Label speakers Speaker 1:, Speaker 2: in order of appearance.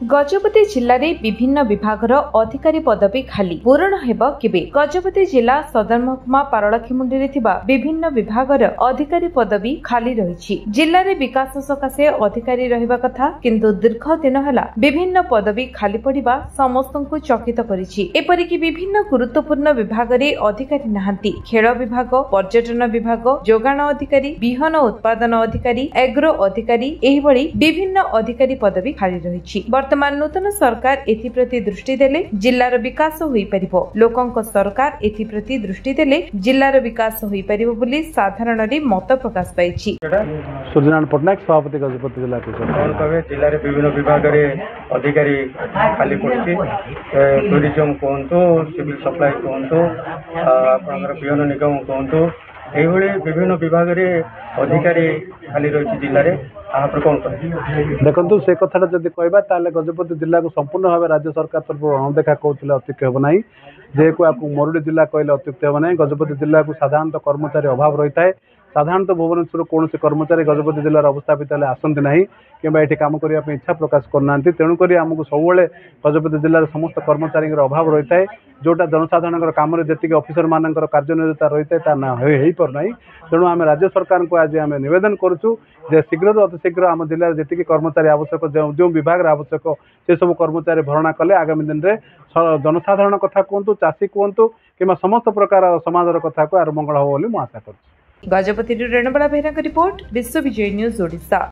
Speaker 1: गजपति जिले में विभिन्न विभागर अधिकारी पदवी खाली पूरण हेब केबे। गजपति जिला सदर महकुमा पारलाखेमुंडी विभिन्न विभागर अधिकारी पदवी खाली रही। जिले में विकास सकाशे अधिकारी रहिबा कथा, किंतु दीर्घ दिन है विभिन्न पदवी खाली पड़ा समस्त को चकित करिछि। एपरिक विभिन्न गुरुत्वपूर्ण विभाग में अधिकारी नहांती। खेल विभाग, पर्यटन विभाग, जोगाण अधिकारी, बिहन उत्पादन अधिकारी, एग्रो अधिकारी एहिभଳି विभिन्न अधिकारी पदवी खाली रही। वर्तमान नूतन सरकार एथिप्रति दृष्टि देले जिल्लार विकास होई परिबो। लोकंक सरकार एथिप्रति दृष्टि देले जिल्लार विकास होई परिबो बोली साधारणरे मत प्रकाश पाइछि।
Speaker 2: सूर्यनारायण पटनायक सभापति गजपति जिला
Speaker 3: जिले में विभिन्न विभाग अधिकारी खाली पड़ी। टूरिज्म कहतु, सिविल सप्लाई कहतु, बिहन निगम कहतु, यही विभिन्न विभाग अधिकारी खाली रही जिले में। कौन
Speaker 2: देखु से कथा जब कहवा गजपति जिला को संपूर्ण भाव राज्य सरकार तरफ अणदेखा कहते अत्युक्ति हम ना। जेको आपको मरुड़ी जिला कहले अत्युक्ति हम ना। गजपति जिला को साधारणतः कर्मचारी अभाव रही है। साधारणतः भुवनेश्वर कौन कर्मचारी गजपति जिलार अवस्थापित आसती ना कि ये कम करने इच्छा प्रकाश करना। तेणुक आमको सब गजपति जिलार समस्त कर्मचारी अभाव रही है। जोटा जनसाधारण कम जी अफिसर मान कार्यनियोजिता रही है हो पारना। तेणु आम राज्य सरकार को आज आम नवेदन करुँ शीघ्र अतिशीघ्र आम जिले में जी कर्मचारी आवश्यक जो विभाग आवश्यक से सब कर्मचारी भरणा कले आगामी दिन में जनसाधारण कथा कहतु, चाषी कहतु कि समस्त प्रकार समाज कथा को आर मंगल हो आशा कर।
Speaker 1: गजपति रेणुबला बेहरा रिपोर्ट, विश्व विजय न्यूज ओडिशा।